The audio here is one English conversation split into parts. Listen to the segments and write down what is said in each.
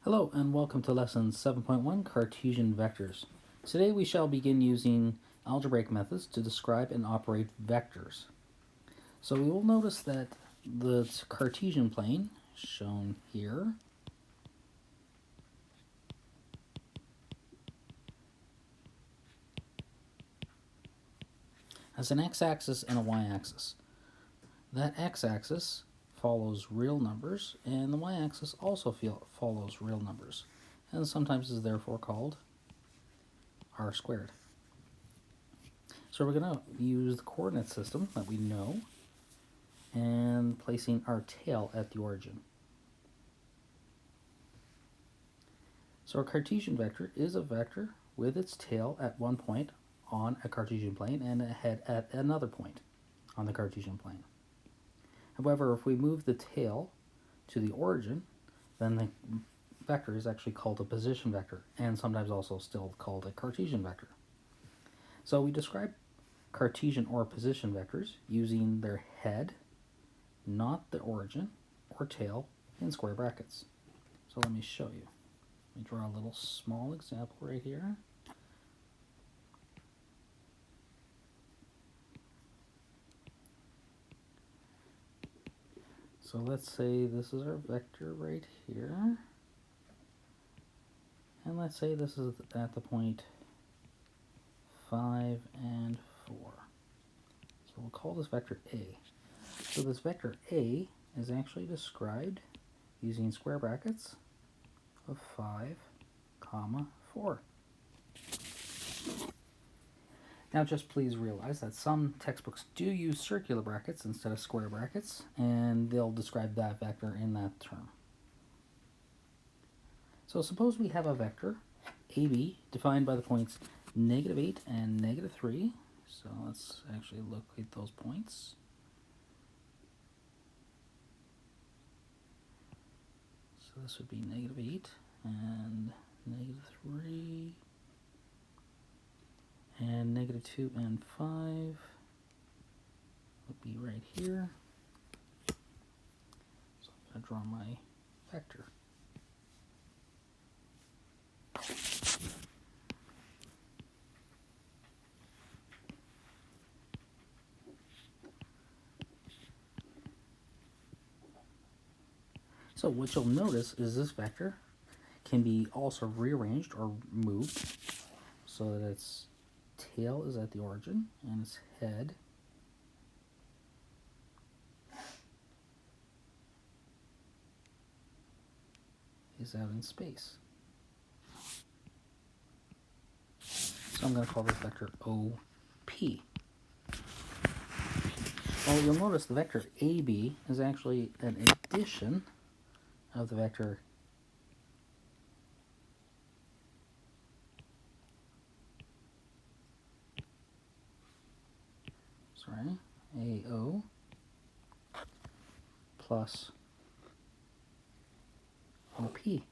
Hello and welcome to Lesson 7.1 Cartesian Vectors. Today we shall begin using algebraic methods to describe and operate vectors. So we will notice that the Cartesian plane, shown here, has an x-axis and a y-axis. That x-axis follows real numbers and the y-axis also follows real numbers, and sometimes is therefore called r squared. So we're going to use the coordinate system that we know and placing our tail at the origin. So a Cartesian vector is a vector with its tail at one point on a Cartesian plane and a head at another point on the Cartesian plane. However, if we move the tail to the origin, then the vector is actually called a position vector and sometimes also still called a Cartesian vector. So we describe Cartesian or position vectors using their head, not the origin, or tail in square brackets. So let me show you. Let me draw a little small example right here. So let's say this is our vector right here. And let's say this is at the point 5 and 4. So we'll call this vector A. So this vector A is actually described using square brackets of 5, 4. Now just please realize that some textbooks do use circular brackets instead of square brackets, and they'll describe that vector in that term. So suppose we have a vector, AB, defined by the points -8 and -3. So let's actually locate those points. So this would be -8 and -3. And -2 and 5 would be right here. So I'm going to draw my vector. So what you'll notice is this vector can be also rearranged or moved so that its tail is at the origin and its head is out in space. So I'm going to call this vector OP. Well, you'll notice the vector AB is actually an addition of the vector AO plus OP.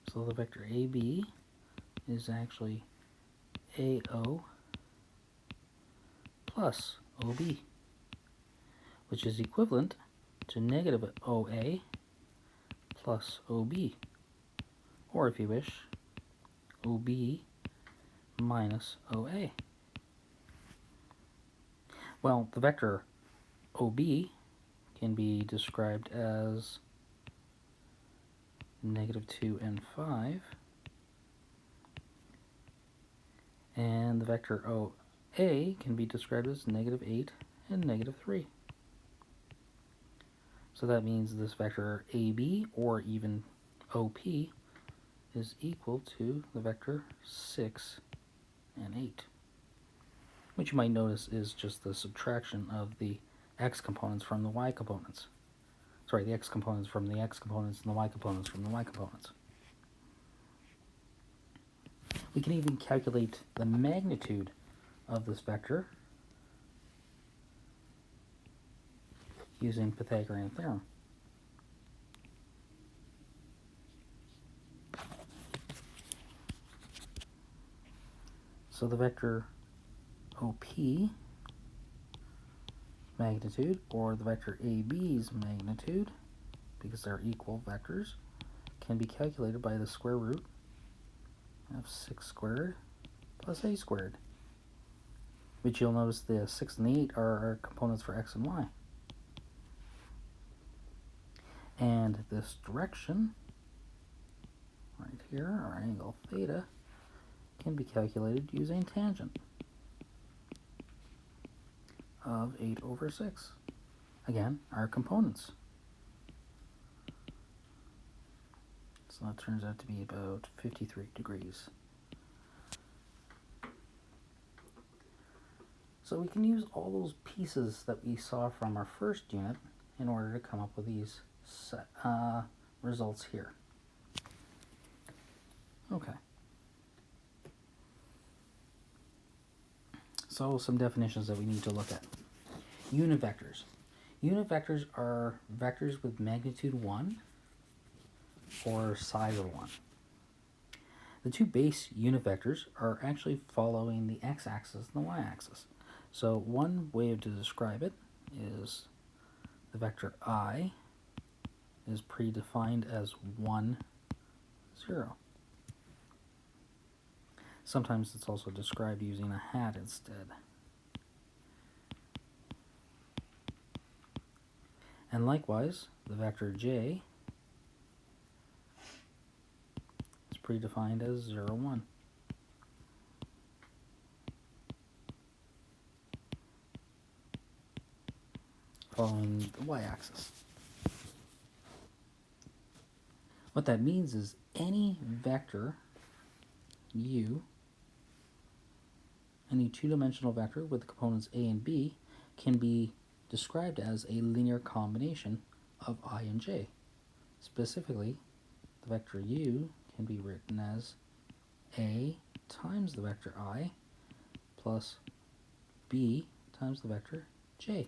So the vector AB is actually AO plus OB, which is equivalent to negative OA plus OB, or if you wish, OB minus OA. Well, the vector OB can be described as -2 and 5, and the vector OA can be described as -8 and -3. So that means this vector AB, or even OP, is equal to the vector 6 and 8, which you might notice is just the subtraction of the x components from the y components. Sorry, the x components from the x components and the y components from the y components. We can even calculate the magnitude of this vector using Pythagorean theorem. So the vector OP magnitude, or the vector AB's magnitude, because they're equal vectors, can be calculated by the square root of 6 squared plus a squared, which you'll notice the 6 and the 8 are our components for x and y. And this direction, right here, our angle theta, can be calculated using tangent of 8 over 6. Again, our components. So that turns out to be about 53 degrees. So we can use all those pieces that we saw from our first unit in order to come up with these results here. Okay. So some definitions that we need to look at. Unit vectors. Unit vectors are vectors with magnitude 1 or size of 1. The two base unit vectors are actually following the x-axis and the y-axis. So one way to describe it is the vector I is predefined as 1, 0. Sometimes it's also described using a hat instead. And likewise, the vector j is predefined as 0, 1. Following the y-axis. What that means is any vector u, any two-dimensional vector with the components a and b, can be described as a linear combination of I and j. Specifically, the vector u can be written as a times the vector I plus b times the vector j.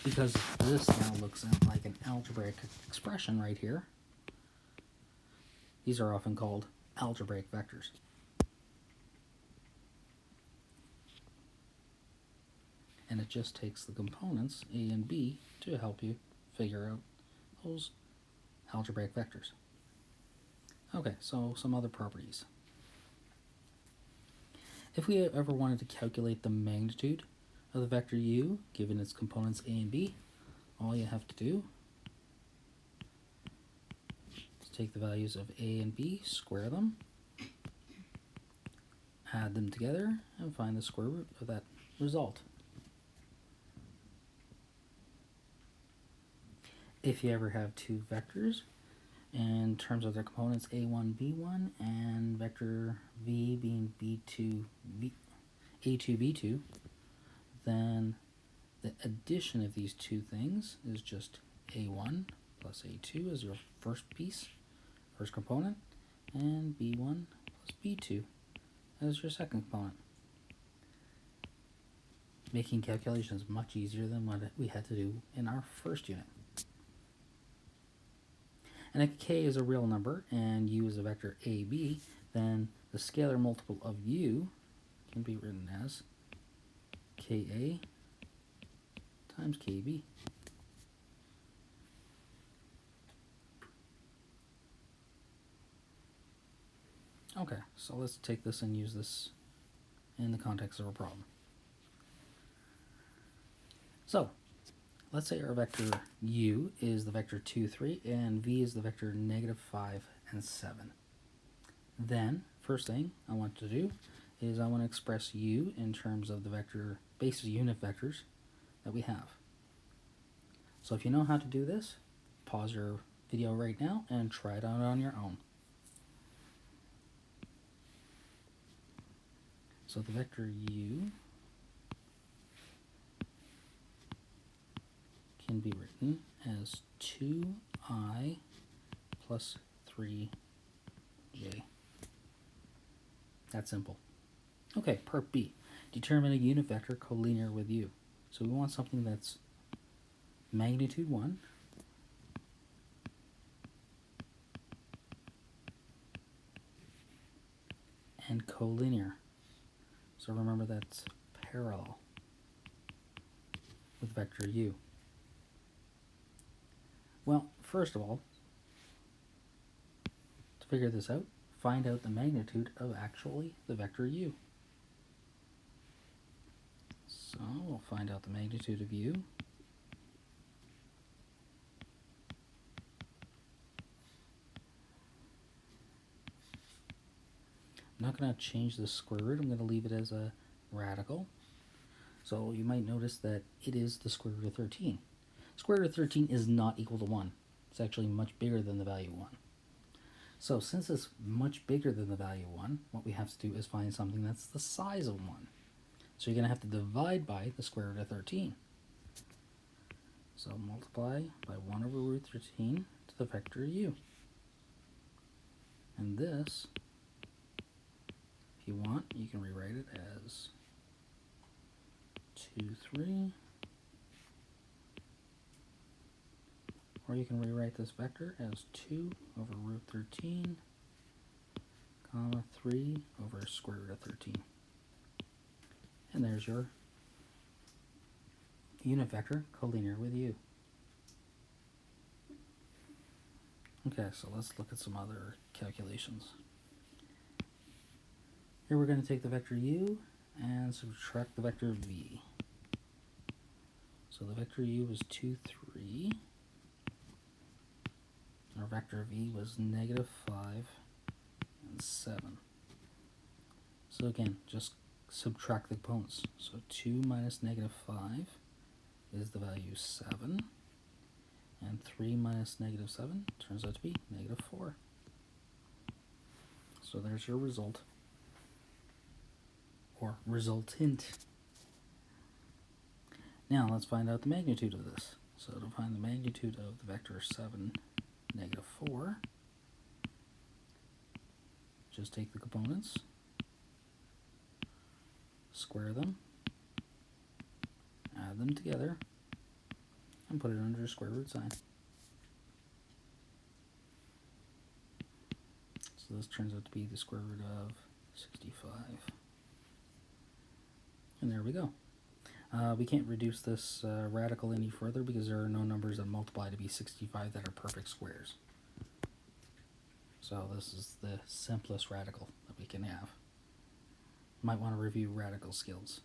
Because this now looks like an algebraic expression right here, these are often called algebraic vectors. And it just takes the components a and b to help you figure out those algebraic vectors. Okay, so some other properties. If we ever wanted to calculate the magnitude of the vector u, given its components a and b, all you have to do is take the values of a and b, square them, add them together, and find the square root of that result. If you ever have two vectors in terms of their components a1, b1, and vector v being b2, a2, b2, then the addition of these two things is just a1 plus a2 as your first piece, first component, and b1 plus b2 as your second component. Making calculations much easier than what we had to do in our first unit. And if k is a real number and u is a vector ab, then the scalar multiple of u can be written as ka times kb. Okay, so let's take this and use this in the context of a problem. So, let's say our vector u is the vector 2, 3, and v is the vector negative 5 and 7. Then, first thing I want to do is I want to express u in terms of the vector basis unit vectors that we have. So if you know how to do this, pause your video right now and try it out on your own. So the vector u can be written as 2i plus 3j. That's simple. Okay, part B. Determine a unit vector collinear with u. So we want something that's magnitude 1 and collinear. So So remember that's parallel with vector u. Well, first of all, to figure this out, find out the magnitude of actually the vector u. So we'll find out the magnitude of u. I'm not going to change the square root. I'm going to leave it as a radical. So you might notice that it is the square root of 13. Square root of 13 is not equal to 1. It's actually much bigger than the value 1. So since it's much bigger than the value 1, what we have to do is find something that's the size of 1. So you're going to have to divide by the square root of 13. So multiply by 1 over root 13 to the vector u. And this, if you want, you can rewrite it as 2, 3. Or you can rewrite this vector as 2 over root 13, comma 3 over square root of 13. And there's your unit vector collinear with u. Okay, so let's look at some other calculations. Here we're going to take the vector u and subtract the vector v. So the vector u was 2, 3. Our vector v was negative 5 and 7. So again, just subtract the components. So 2 minus negative 5 is the value 7. And 3 minus negative 7 turns out to be negative 4. So there's your result, or resultant. Now let's find out the magnitude of this. So to find the magnitude of the vector 7, negative 4, just take the components, square them, add them together, and put it under a square root sign. So this turns out to be the square root of 65. And there we go. We can't reduce this radical any further because there are no numbers that multiply to be 65 that are perfect squares. So this is the simplest radical that we can have. Might want to review radical skills.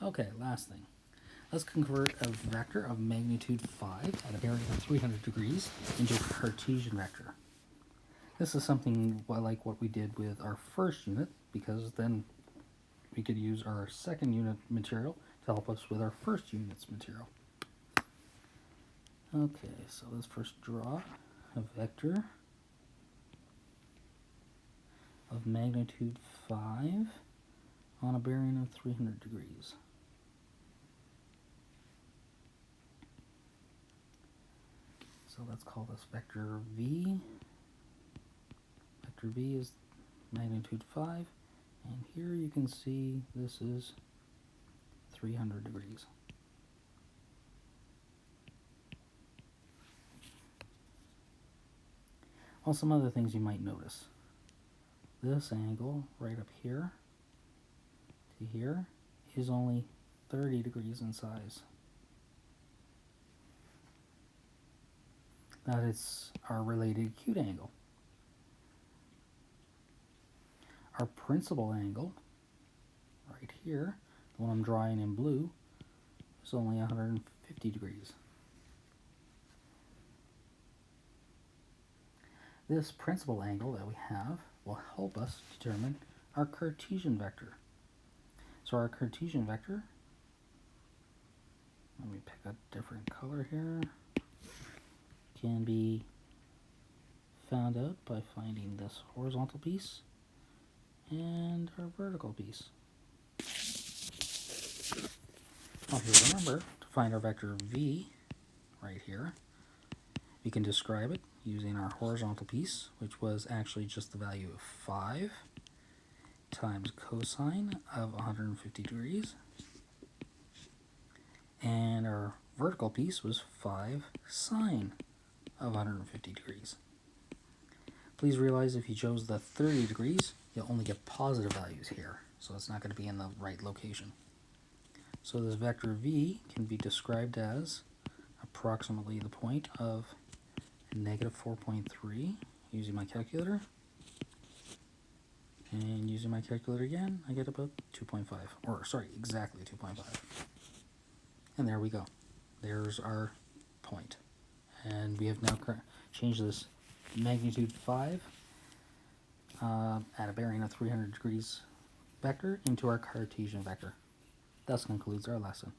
Okay, last thing. Let's convert a vector of magnitude 5 at a bearing of 300 degrees into a Cartesian vector. This is something like what we did with our first unit, because then we could use our second unit material to help us with our first unit's material. Okay, so let's first draw a vector of magnitude 5 on a bearing of 300 degrees. So let's call this vector v. Vector v is magnitude 5, and here you can see this is 300 degrees. Well, some other things you might notice. This angle right up here to here is only 30 degrees in size. That is our related acute angle. Our principal angle, right here, the one I'm drawing in blue, is only 150 degrees. This principal angle that we have will help us determine our Cartesian vector. So our Cartesian vector, let me pick a different color here, can be found out by finding this horizontal piece and our vertical piece. Well, if you remember, to find our vector v right here, we can describe it using our horizontal piece, which was actually just the value of 5 times cosine of 150 degrees. And our vertical piece was 5 sine of 150 degrees. Please realize if you chose the 30 degrees, you'll only get positive values here, so it's not going to be in the right location. So this vector v can be described as approximately the point of negative 4.3 using my calculator. And using my calculator again, I get about 2.5, or sorry, exactly 2.5. And there we go. There's our point. And we have now changed this magnitude 5 at a bearing of 300 degrees vector into our Cartesian vector. Thus concludes our lesson.